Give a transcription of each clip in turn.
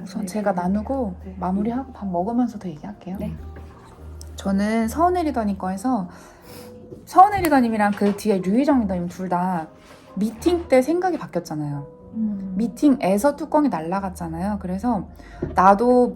우선 제가 나누고 마무리하고 밥 먹으면서 더 얘기할게요. 네. 저는 서은혜 리더님 거에서 서은혜 리더님이랑 그 뒤에 류희정 리더님 둘 다 미팅 때 생각이 바뀌었잖아요. 미팅에서 뚜껑이 날아갔잖아요. 그래서 나도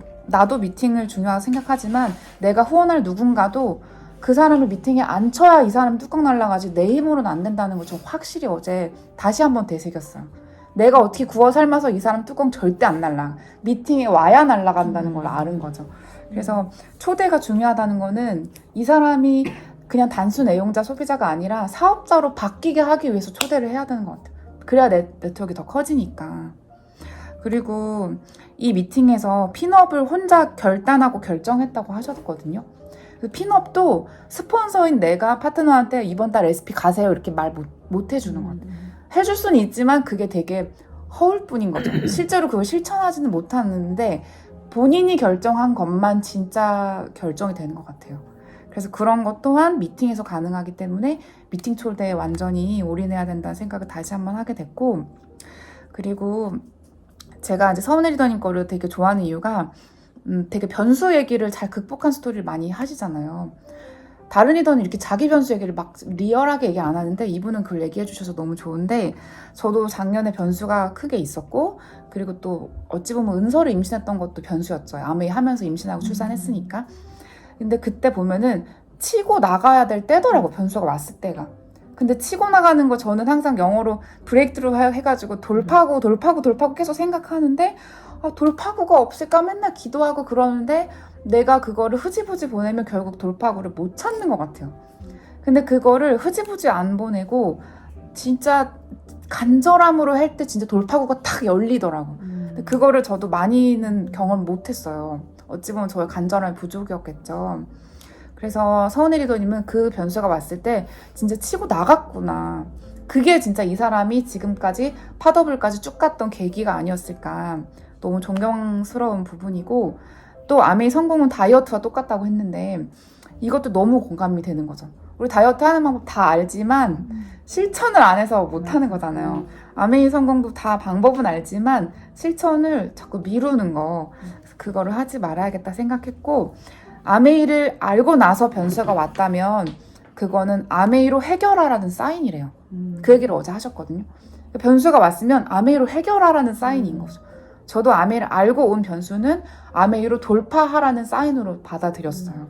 미팅을 중요하게 생각하지만 내가 후원할 누군가도 그 사람을 미팅에 안 쳐야 이 사람 뚜껑 날아가지 내 힘으로는 안 된다는 걸 저 확실히 어제 다시 한번 되새겼어요. 내가 어떻게 구워 삶아서 이 사람 뚜껑 절대 안 날라. 미팅에 와야 날아간다는 걸 아는 거죠. 그래서 초대가 중요하다는 거는 이 사람이 그냥 단순 애용자 소비자가 아니라 사업자로 바뀌게 하기 위해서 초대를 해야 되는 것 같아요. 그래야 네트워크가 더 커지니까. 그리고 이 미팅에서 핀업을 혼자 결단하고 결정했다고 하셨거든요. 핀업도 스폰서인 내가 파트너한테 이번 달 레시피 가세요 이렇게 말 못 해주는 것 같아요. 해줄 수는 있지만 그게 되게 허울 뿐인 거죠. 실제로 그걸 실천하지는 못하는데 본인이 결정한 것만 진짜 결정이 되는 것 같아요. 그래서 그런 것 또한 미팅에서 가능하기 때문에 미팅 초대에 완전히 올인해야 된다는 생각을 다시 한번 하게 됐고, 그리고 제가 이제 서은혜 리더님 거를 되게 좋아하는 이유가 되게 변수 얘기를 잘 극복한 스토리를 많이 하시잖아요. 다른 리더는 이렇게 자기 변수 얘기를 막 리얼하게 얘기 안 하는데 이분은 그걸 얘기해 주셔서 너무 좋은데, 저도 작년에 변수가 크게 있었고, 그리고 또 어찌 보면 은서를 임신했던 것도 변수였죠. 아메이 하면서 임신하고 출산했으니까. 근데 그때 보면은 치고 나가야 될 때더라고, 변수가 왔을 때가. 근데 치고 나가는 거 저는 항상 영어로 브레이크트루 해가지고 돌파구 계속 생각하는데, 돌파구가 없을까 맨날 기도하고 그러는데 내가 그거를 흐지부지 보내면 결국 돌파구를 못 찾는 것 같아요. 근데 그거를 흐지부지 안 보내고 진짜 간절함으로 할 때 진짜 돌파구가 탁 열리더라고. 근데 그거를 저도 많이는 경험 못했어요. 어찌 보면 저의 간절함의 부족이었겠죠. 그래서 서은혜 리더님은 그 변수가 왔을 때 진짜 치고 나갔구나. 그게 진짜 이 사람이 지금까지 팟업을까지 쭉 갔던 계기가 아니었을까. 너무 존경스러운 부분이고, 또 아메이 성공은 다이어트와 똑같다고 했는데 이것도 너무 공감이 되는 거죠. 우리 다이어트 하는 방법 다 알지만 실천을 안 해서 못 하는 거잖아요. 아메이 성공도 다 방법은 알지만 실천을 자꾸 미루는 거, 그거를 하지 말아야겠다 생각했고, 아메이를 알고 나서 변수가 왔다면 그거는 아메이로 해결하라는 사인이래요. 그 얘기를 어제 하셨거든요. 변수가 왔으면 아메이로 해결하라는 사인인 거죠. 저도 아메이를 알고 온 변수는 아메이로 돌파하라는 사인으로 받아들였어요.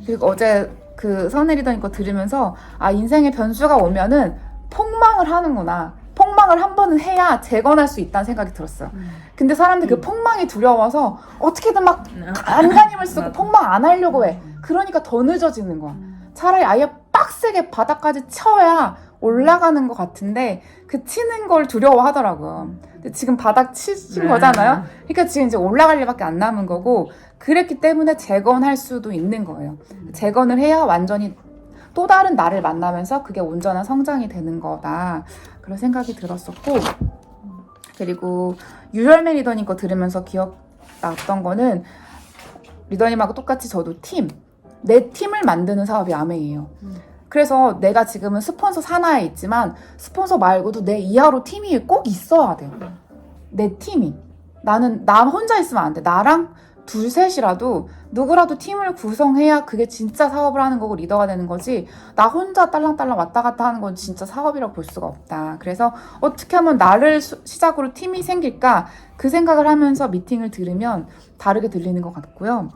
그리고 어제 그 서은혜 리더님 거 들으면서 인생에 변수가 오면은 폭망을 하는구나. 폭망을 한 번은 해야 재건할 수 있다는 생각이 들었어요. 근데 사람들이 그 폭망이 두려워서 어떻게든 막 안간힘을 쓰고 폭망 안 하려고 해. 그러니까 더 늦어지는 거야. 차라리 아예 빡세게 바닥까지 쳐야 올라가는 것 같은데 그 치는 걸 두려워하더라고요. 근데 지금 바닥 치신 거잖아요. 그러니까 지금 이제 올라갈 일밖에 안 남은 거고, 그랬기 때문에 재건할 수도 있는 거예요. 재건을 해야 완전히 또 다른 나를 만나면서 그게 온전한 성장이 되는 거다, 그런 생각이 들었었고, 그리고 유열매 리더님 거 들으면서 기억났던 거는 리더님하고 똑같이 저도 내 팀을 만드는 사업이 아메이에요. 그래서 내가 지금은 스폰서 산하에 있지만 스폰서 말고도 내 이하로 팀이 꼭 있어야 돼요. 내 팀이. 나 혼자 있으면 안 돼. 나랑 둘, 셋이라도 누구라도 팀을 구성해야 그게 진짜 사업을 하는 거고 리더가 되는 거지, 나 혼자 딸랑딸랑 왔다 갔다 하는 건 진짜 사업이라고 볼 수가 없다. 그래서 어떻게 하면 나를 시작으로 팀이 생길까, 그 생각을 하면서 미팅을 들으면 다르게 들리는 것 같고요.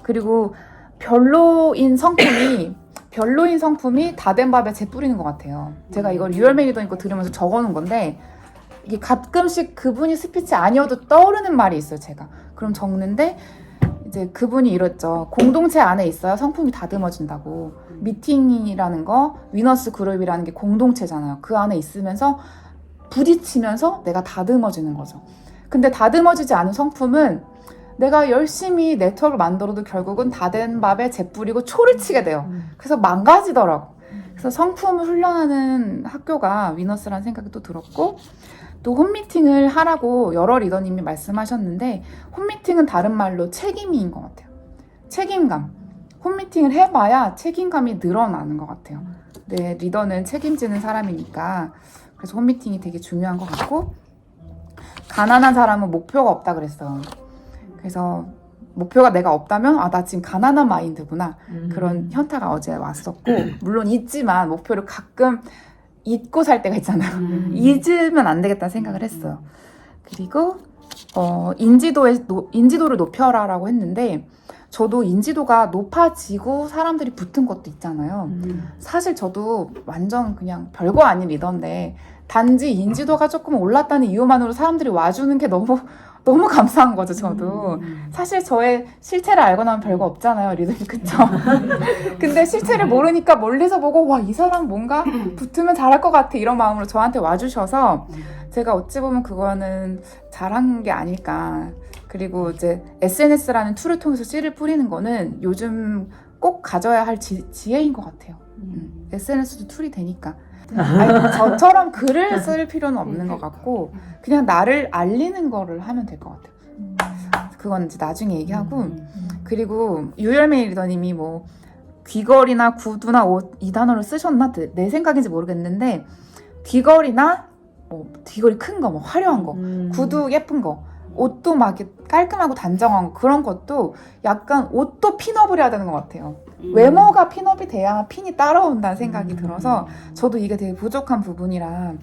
그리고 별로인 성품이 다 된 밥에 재 뿌리는 것 같아요. 제가 이걸 유열매 리더님 거 들으면서 적어놓은 건데, 이게 가끔씩 그분이 스피치 아니어도 떠오르는 말이 있어요, 제가. 그럼 적는데, 이제 그분이 이랬죠. 공동체 안에 있어야 성품이 다듬어진다고. 미팅이라는 거, 위너스 그룹이라는 게 공동체잖아요. 그 안에 있으면서 부딪히면서 내가 다듬어지는 거죠. 근데 다듬어지지 않은 성품은 내가 열심히 네트워크를 만들어도 결국은 다 된 밥에 재 뿌리고 초를 치게 돼요. 그래서 망가지더라고. 그래서 성품을 훈련하는 학교가 위너스라는 생각이 또 들었고, 또 홈미팅을 하라고 여러 리더님이 말씀하셨는데, 홈미팅은 다른 말로 책임인 것 같아요. 책임감. 홈미팅을 해봐야 책임감이 늘어나는 것 같아요. 네, 리더는 책임지는 사람이니까. 그래서 홈미팅이 되게 중요한 것 같고, 가난한 사람은 목표가 없다 그랬어요. 그래서 목표가 내가 없다면 나 지금 가난한 마인드구나. 그런 현타가 어제 왔었고 물론 있지만 목표를 가끔 잊고 살 때가 있잖아요. 잊으면 안 되겠다는 생각을 했어요. 그리고 인지도를 높여라라고 했는데 저도 인지도가 높아지고 사람들이 붙은 것도 있잖아요. 사실 저도 완전 그냥 별거 아닌 리더인데 단지 인지도가 조금 올랐다는 이유만으로 사람들이 와주는 게 너무 감사한 거죠, 저도. 사실 저의 실체를 알고 나면 별거 없잖아요, 리더님, 그쵸? 근데 실체를 모르니까 멀리서 보고, 와, 이 사람 뭔가 붙으면 잘할 것 같아, 이런 마음으로 저한테 와주셔서, 제가 어찌 보면 그거는 잘한 게 아닐까. 그리고 이제 SNS라는 툴을 통해서 씨를 뿌리는 거는 요즘 꼭 가져야 할 지혜인 것 같아요. SNS도 툴이 되니까. 아니, 저처럼 글을 쓸 필요는 없는 것 같고 그냥 나를 알리는 거를 하면 될 것 같아요. 그건 이제 나중에 얘기하고 그리고 유열메이 리더님이 뭐 귀걸이나 구두나 옷 이 단어를 쓰셨나? 내 생각인지 모르겠는데 귀걸이나 귀걸이 큰 거, 뭐 화려한 거, 구두 예쁜 거, 옷도 막 이렇게 깔끔하고 단정한 거 그런 것도 약간 옷도 핀업을 해야 되는 것 같아요. 외모가 핀업이 돼야 핀이 따라온다는 생각이 들어서 저도 이게 되게 부족한 부분이라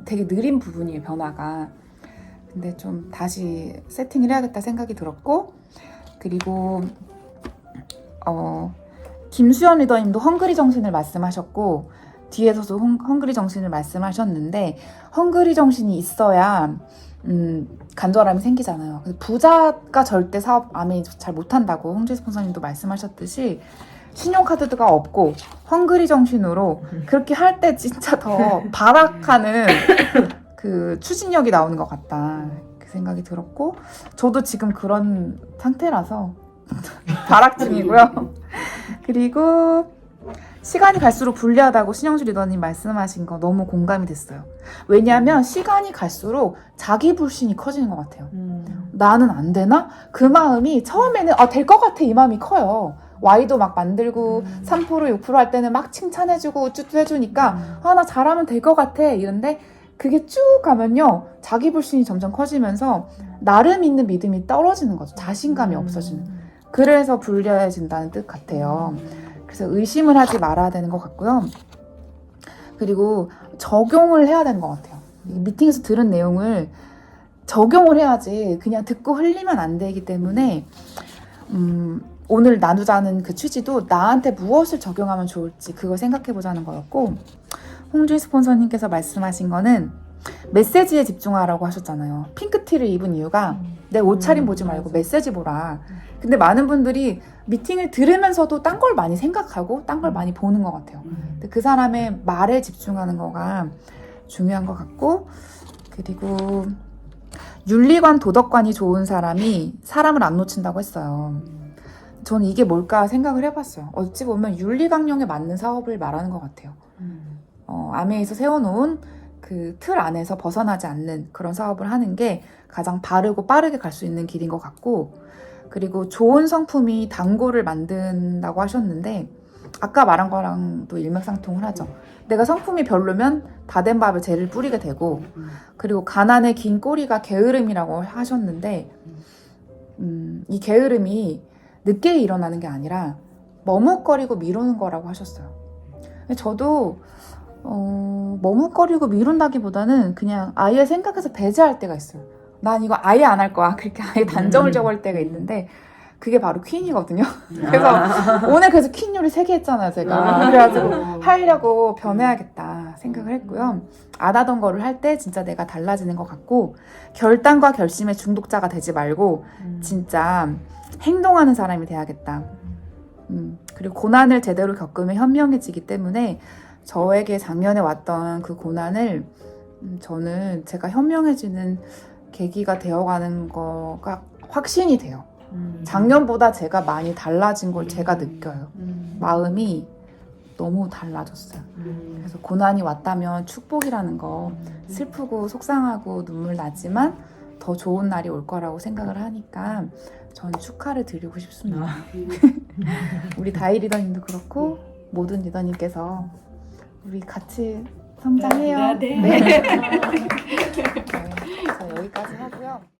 되게 느린 부분이에요, 변화가. 근데 좀 다시 세팅을 해야겠다 생각이 들었고 그리고 김수연 리더님도 헝그리 정신을 말씀하셨고 뒤에서도 헝그리 정신을 말씀하셨는데 헝그리 정신이 있어야 간절함이 생기잖아요. 부자가 절대 사업 아메이 잘 못한다고 홍재 스폰서님도 말씀하셨듯이 신용카드가 없고 헝그리 정신으로 그렇게 할 때 진짜 더 발악하는 그 추진력이 나오는 것 같다 그 생각이 들었고 저도 지금 그런 상태라서 발악 중이고요. 그리고 시간이 갈수록 불리하다고 신영주 리더님 말씀하신 거 너무 공감이 됐어요. 왜냐하면 시간이 갈수록 자기 불신이 커지는 것 같아요. 나는 안 되나? 그 마음이 처음에는 될 것 같아 이 마음이 커요. Y도 막 만들고 3% 6%할 때는 막 칭찬해주고 우쭈쭈 해주니까 나 잘하면 될 것 같아 이런데 그게 쭉 가면요 자기 불신이 점점 커지면서 나름 있는 믿음이 떨어지는 거죠. 자신감이 없어지는. 그래서 불리해진다는 뜻 같아요. 그래서 의심을 하지 말아야 되는 것 같고요. 그리고 적용을 해야 되는 것 같아요. 미팅에서 들은 내용을 적용을 해야지 그냥 듣고 흘리면 안 되기 때문에 오늘 나누자는 그 취지도 나한테 무엇을 적용하면 좋을지 그걸 생각해보자는 거였고 홍주희 스폰서님께서 말씀하신 거는 메시지에 집중하라고 하셨잖아요. 핑크티를 입은 이유가 내 옷차림 보지 말고 메시지 보라. 근데 많은 분들이 미팅을 들으면서도 딴 걸 많이 생각하고 딴 걸 많이 보는 것 같아요. 근데 그 사람의 말에 집중하는 거가 중요한 것 같고 그리고 윤리관 도덕관이 좋은 사람이 사람을 안 놓친다고 했어요. 저는 이게 뭘까 생각을 해봤어요. 어찌 보면 윤리강령에 맞는 사업을 말하는 것 같아요. 아메에서 세워놓은 그 틀 안에서 벗어나지 않는 그런 사업을 하는 게 가장 바르고 빠르게 갈 수 있는 길인 것 같고 그리고 좋은 성품이 단골을 만든다고 하셨는데 아까 말한 거랑도 일맥상통을 하죠. 내가 성품이 별로면 다 된 밥에 재를 뿌리게 되고 그리고 가난의 긴 꼬리가 게으름이라고 하셨는데 이 게으름이 늦게 일어나는 게 아니라 머뭇거리고 미루는 거라고 하셨어요. 저도 머뭇거리고 미룬다기보다는 그냥 아예 생각해서 배제할 때가 있어요. 난 이거 아예 안 할 거야. 그렇게 아예 단정을 적을 때가 있는데 그게 바로 퀸이거든요. 그래서 오늘 그래서 퀸 요리 3개 했잖아요, 제가. 그래가지고 하려고 변해야겠다 생각을 했고요. 안 하던 거를 할 때 진짜 내가 달라지는 것 같고 결단과 결심의 중독자가 되지 말고 진짜 행동하는 사람이 돼야겠다. 그리고 고난을 제대로 겪으면 현명해지기 때문에 저에게 작년에 왔던 그 고난을 저는 제가 현명해지는 계기가 되어가는 거가 확신이 돼요. 작년보다 제가 많이 달라진 걸 제가 느껴요. 마음이 너무 달라졌어요. 그래서 고난이 왔다면 축복이라는 거 슬프고 속상하고 눈물 나지만 더 좋은 날이 올 거라고 생각을 하니까 저는 축하를 드리고 싶습니다. 우리 다이 리더님도 그렇고 모든 리더님께서 우리 같이 성장해요. 네. 그래서 여기까지 하고요.